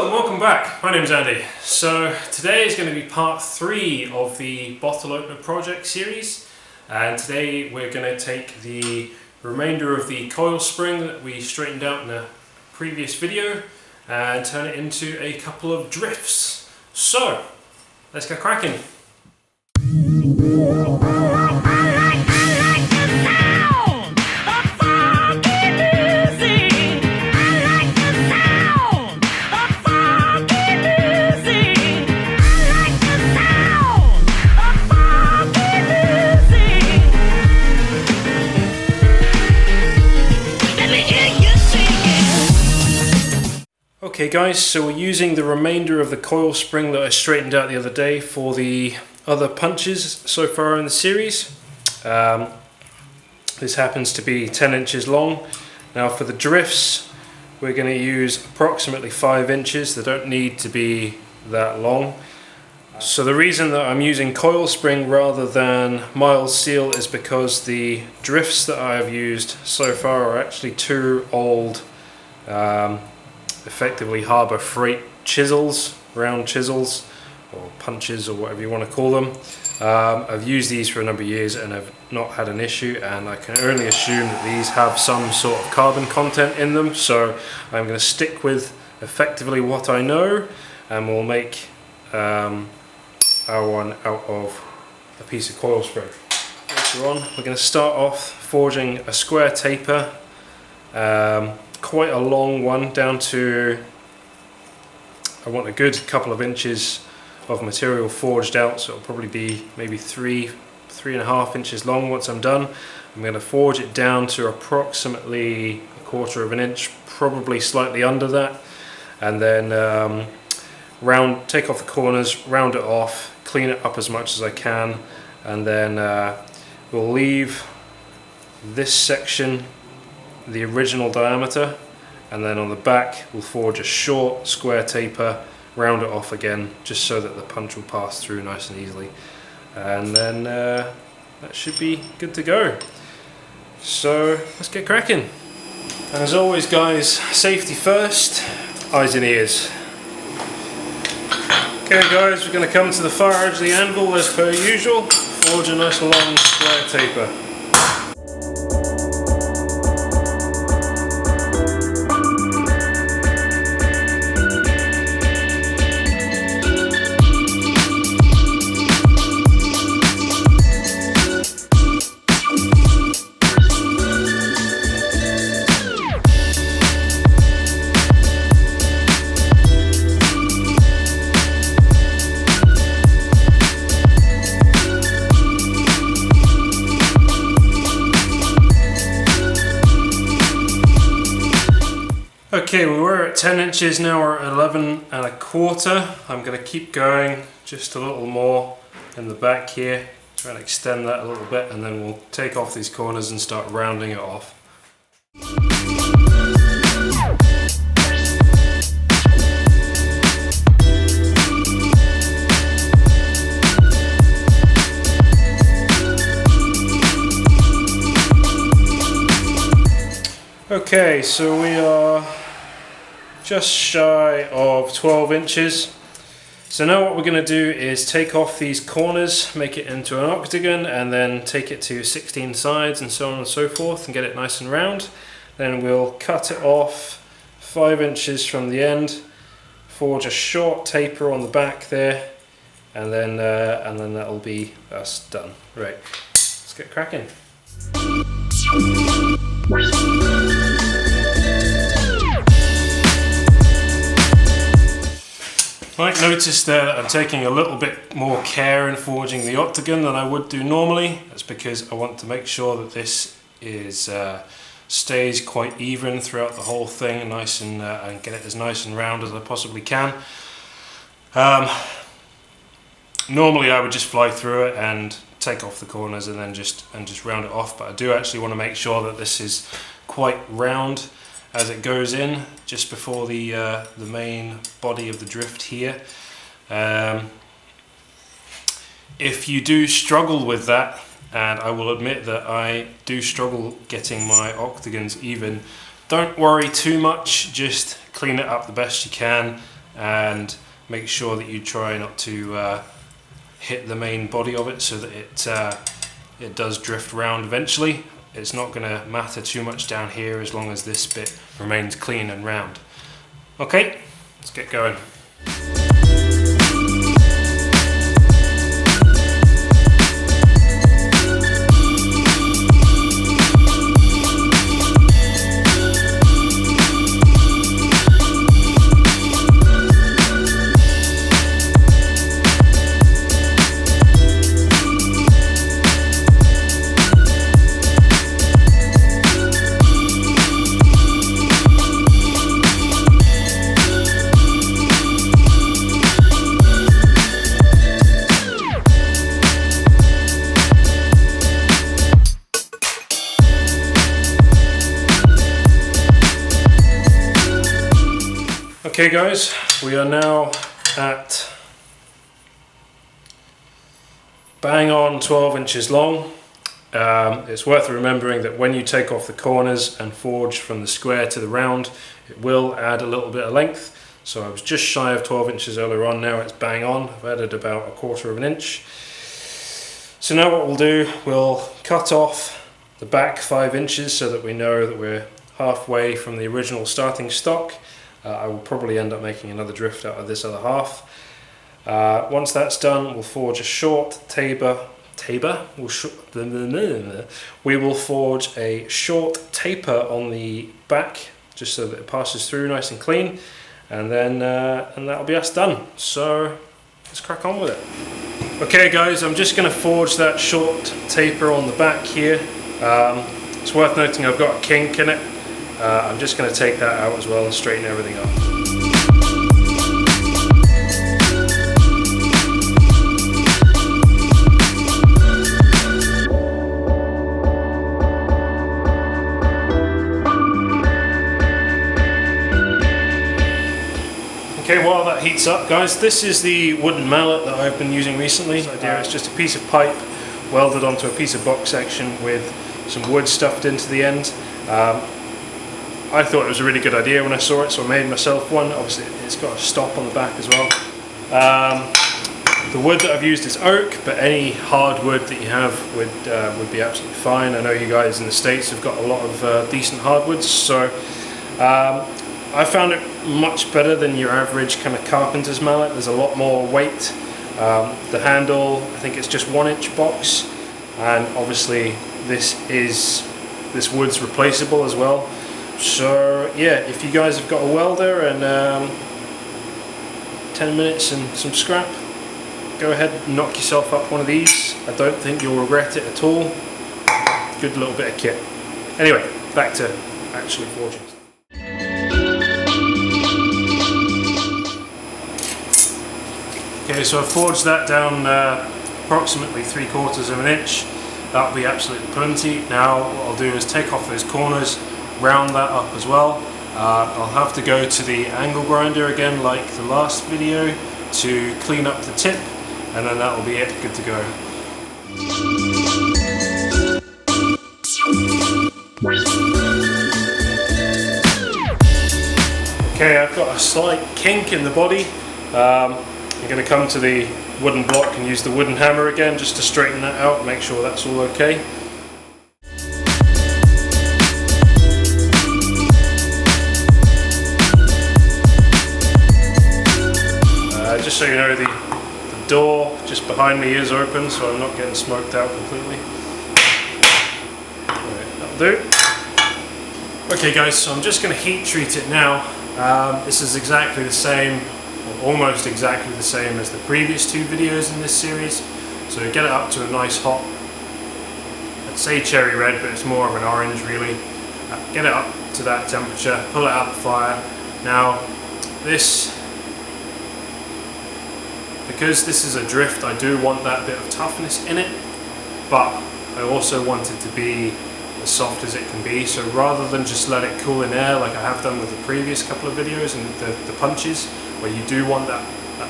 Hello and welcome back. My name's Andy. So today is going to be part 3 of the bottle opener project series, and today we're going to take the remainder of the coil spring that we straightened out in a previous video and turn it into a couple of drifts. So let's get cracking. Okay guys, so we're using the remainder of the coil spring that I straightened out the other day for the other punches so far in the series. This happens to be 10 inches long. Now for the drifts, we're going to use approximately 5 inches. They don't need to be that long. So the reason that I'm using coil spring rather than mild steel is because the drifts that I've used so far are actually 2 old effectively Harbor Freight chisels, round chisels or punches or whatever you want to call them. I've used these for a number of years and I've not had an issue, and I can only assume that these have some sort of carbon content in them, so I'm going to stick with effectively what I know, and we'll make our one out of a piece of coil spring. Later on we're going to start off forging a square taper, quite a long one, down to, I want a good couple of inches of material forged out, so it'll probably be maybe 3.5 inches long once I'm done. I'm going to forge it down to approximately 1/4 of an inch, probably slightly under that, and then take off the corners, round it off, clean it up as much as I can, and then we'll leave this section the original diameter, and then on the back we'll forge a short square taper, round it off again just so that the punch will pass through nice and easily, and then that should be good to go. So let's get cracking. And as always guys, safety first, eyes and ears. Okay guys, we're going to come to the far edge of the anvil as per usual, forge a nice long square taper. Okay, we were at 10 inches, now we're at 11.25. I'm going to keep going just a little more in the back here, try and extend that a little bit, and then we'll take off these corners and start rounding it off. Okay, so we are just shy of 12 inches. So now what we're going to do is take off these corners, make it into an octagon, and then take it to 16 sides and so on and so forth, and get it nice and round. Then we'll cut it off 5 inches from the end, forge a short taper on the back there, and then that'll be us done. Right, let's get cracking. You might notice there that I'm taking a little bit more care in forging the octagon than I would do normally. That's because I want to make sure that this is stays quite even throughout the whole thing, nice and get it as nice and round as I possibly can. Normally I would just fly through it and take off the corners and then just round it off, but I do actually want to make sure that this is quite round as it goes in, just before the main body of the drift here. If you do struggle with that, and I will admit that I do struggle getting my octagons even, don't worry too much, just clean it up the best you can, and make sure that you try not to hit the main body of it so that it does drift round eventually. It's not going to matter too much down here as long as this bit remains clean and round. Okay, let's get going. Okay guys, we are now at bang on 12 inches long. It's worth remembering that when you take off the corners and forge from the square to the round, it will add a little bit of length. So I was just shy of 12 inches earlier on, now it's bang on. I've added about 1/4 of an inch. So now what we'll do, we'll cut off the back 5 inches so that we know that we're halfway from the original starting stock. I will probably end up making another drift out of this other half. Once that's done, we'll forge a short we will forge a short taper on the back just so that it passes through nice and clean, and then and that'll be us done. So let's crack on with it. Okay guys, I'm just going to forge that short taper on the back here. It's worth noting I've got a kink in it. I'm just going to take that out as well and straighten everything up. Okay, while that heats up guys, this is the wooden mallet that I've been using recently. The idea is just a piece of pipe welded onto a piece of box section with some wood stuffed into the end. I thought it was a really good idea when I saw it, so I made myself one. Obviously it's got a stop on the back as well. The wood that I've used is oak, but any hardwood that you have would be absolutely fine. I know you guys in the States have got a lot of decent hardwoods, so I found it much better than your average kind of carpenter's mallet. There's a lot more weight. The handle, I think it's just 1 inch box, and obviously this wood's replaceable as well. So yeah, if you guys have got a welder and 10 minutes and some scrap, go ahead and knock yourself up one of these. I don't think you'll regret it at all. Good little bit of kit. Anyway, back to actually forging. Okay, so I've forged that down approximately 3/4 of an inch. That'll be absolutely plenty. Now what I'll do is take off those corners, round that up as well. I'll have to go to the angle grinder again like the last video to clean up the tip, and then that'll be it, good to go. Okay, I've got a slight kink in the body. I'm going to come to the wooden block and use the wooden hammer again just to straighten that out and make sure that's all okay. Just so you know, the door just behind me is open, so I'm not getting smoked out completely. Right, that'll do. Okay guys, so I'm just going to heat treat it now. This is exactly the same, or almost exactly the same as the previous 2 videos in this series. So get it up to a nice hot, I'd say cherry red, but it's more of an orange really. Get it up to that temperature, pull it out the fire. Now because this is a drift, I do want that bit of toughness in it, but I also want it to be as soft as it can be. So rather than just let it cool in air like I have done with the previous couple of videos and the punches, where you do want that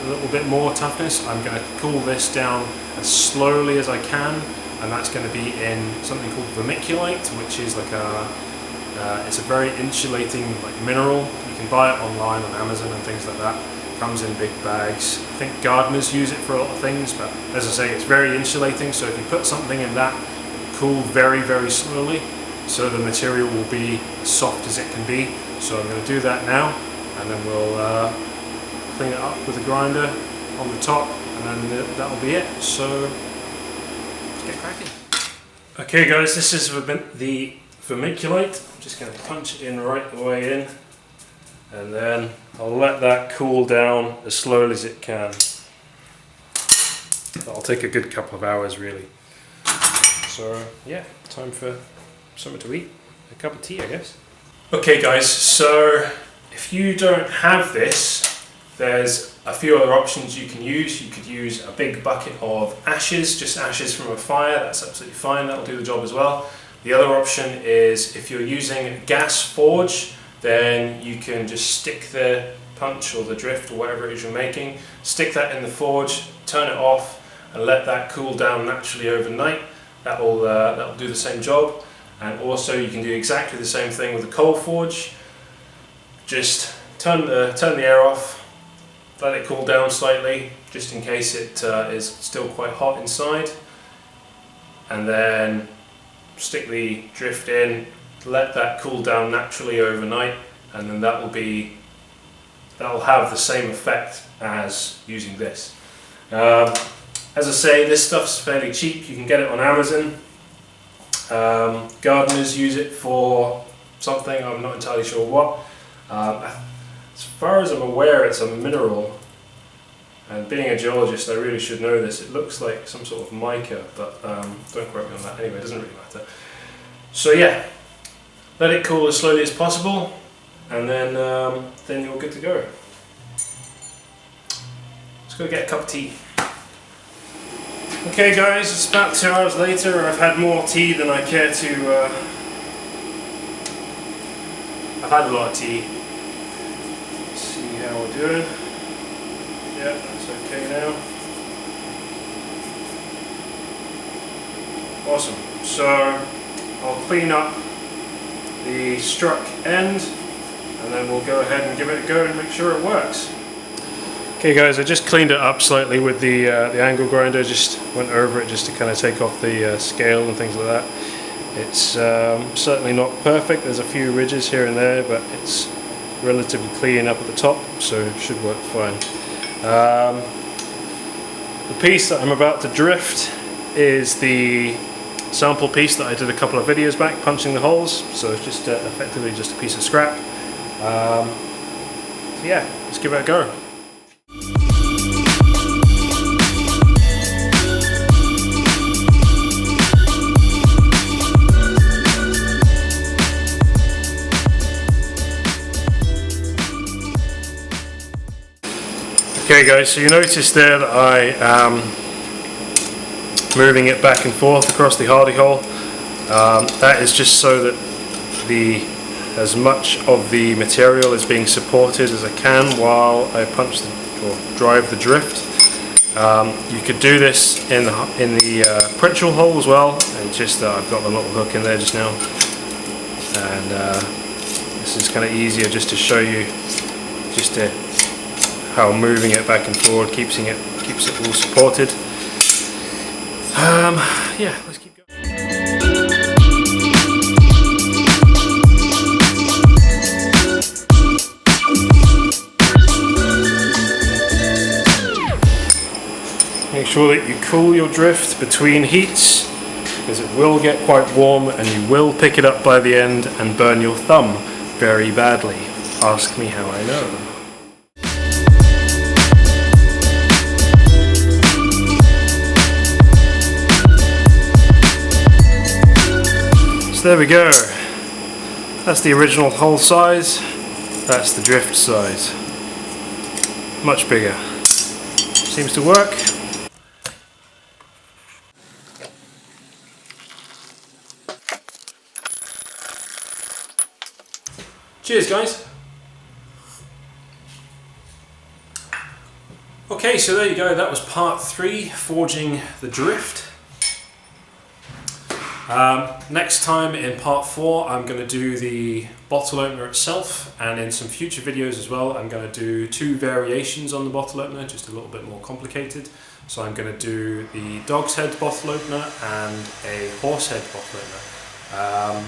little bit more toughness, I'm going to cool this down as slowly as I can, and that's going to be in something called vermiculite, which is like it's a very insulating like mineral. You can buy it online on Amazon and things like that. Comes in big bags. I think gardeners use it for a lot of things, but as I say, it's very insulating, so if you put something in that, cool very, very slowly, so the material will be as soft as it can be. So I'm going to do that now, and then we'll clean it up with a grinder on the top, and then that'll be it. So let's get cracking. Okay guys, this is the vermiculite. I'm just going to punch it in right the way in, and then I'll let that cool down as slowly as it can. That'll take a good couple of hours really. So yeah, time for something to eat. A cup of tea, I guess. Okay guys, so if you don't have this, there's a few other options you can use. You could use a big bucket of ashes, just ashes from a fire. That's absolutely fine, that'll do the job as well. The other option is if you're using a gas forge, then you can just stick the punch or the drift or whatever it is you're making, stick that in the forge, turn it off, and let that cool down naturally overnight. That'll do the same job. And also you can do exactly the same thing with a coal forge. Just turn the air off, let it cool down slightly, just in case it is still quite hot inside, and then stick the drift in, let that cool down naturally overnight, and then that'll have the same effect as using this. As I say, this stuff's fairly cheap. You can get it on Amazon. Gardeners use it for something, I'm not entirely sure what. As far as I'm aware, it's a mineral, and being a geologist I really should know this. It looks like some sort of mica, but don't quote me on that. Anyway, it doesn't really matter. So yeah, let it cool as slowly as possible, and then you're good to go. Let's go get a cup of tea. Okay guys, it's about 2 hours later. I've had more tea than I care to. I've had a lot of tea. Let's see how we're doing. Yeah, that's okay now. Awesome. So I'll clean up the struck end, and then we'll go ahead and give it a go and make sure it works. Okay guys, I just cleaned it up slightly with the angle grinder. Just went over it just to kind of take off the scale and things like that. It's certainly not perfect. There's a few ridges here and there, but it's relatively clean up at the top, so it should work fine. The piece that I'm about to drift is the sample piece that I did a couple of videos back, punching the holes. So it's just effectively just a piece of scrap. So yeah, let's give it a go. Okay guys, so you notice there that I am moving it back and forth across the hardy hole. That is just so that as much of the material is being supported as I can while I punch or drive the drift. You could do this in the Pritchell hole as well, and just I've got the little hook in there just now, and this is kind of easier just to show you how moving it back and forward keeps it all supported. Yeah, let's keep going. Make sure that you cool your drift between heats, because it will get quite warm and you will pick it up by the end and burn your thumb very badly. Ask me how I know. So there we go. That's the original hole size. That's the drift size. Much bigger. Seems to work. Cheers guys. Okay, so there you go. That was part 3, forging the drift. Next time in part 4, I'm going to do the bottle opener itself, and in some future videos as well, I'm going to do 2 variations on the bottle opener, just a little bit more complicated. So I'm going to do the dog's head bottle opener and a horse head bottle opener.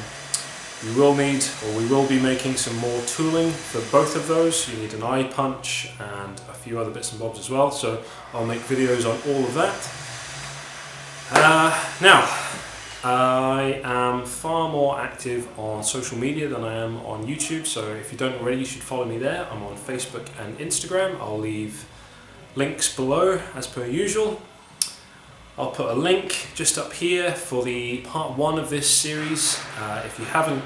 You will need, or we will be making some more tooling for both of those. You need an eye punch and a few other bits and bobs as well, so I'll make videos on all of that. Now, I am far more active on social media than I am on YouTube, so if you don't already, you should follow me there. I'm on Facebook and Instagram. I'll leave links below as per usual. I'll put a link just up here for the part 1 of this series. If you haven't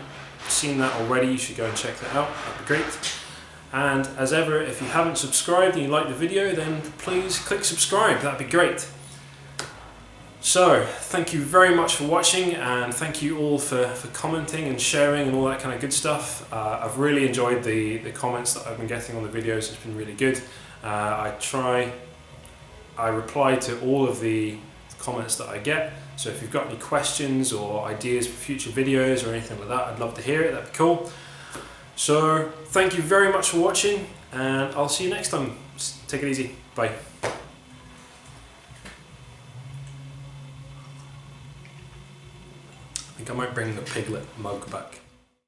seen that already, you should go and check that out. That'd be great. And as ever, if you haven't subscribed and you like the video, then please click subscribe. That'd be great. So, thank you very much for watching, and thank you all for commenting and sharing and all that kind of good stuff. I've really enjoyed the comments that I've been getting on the videos. It's been really good. I reply to all of the comments that I get, so if you've got any questions or ideas for future videos or anything like that, I'd love to hear it. That'd be cool. So, thank you very much for watching, and I'll see you next time. Take it easy. Bye. I think I might bring the Piglet mug back.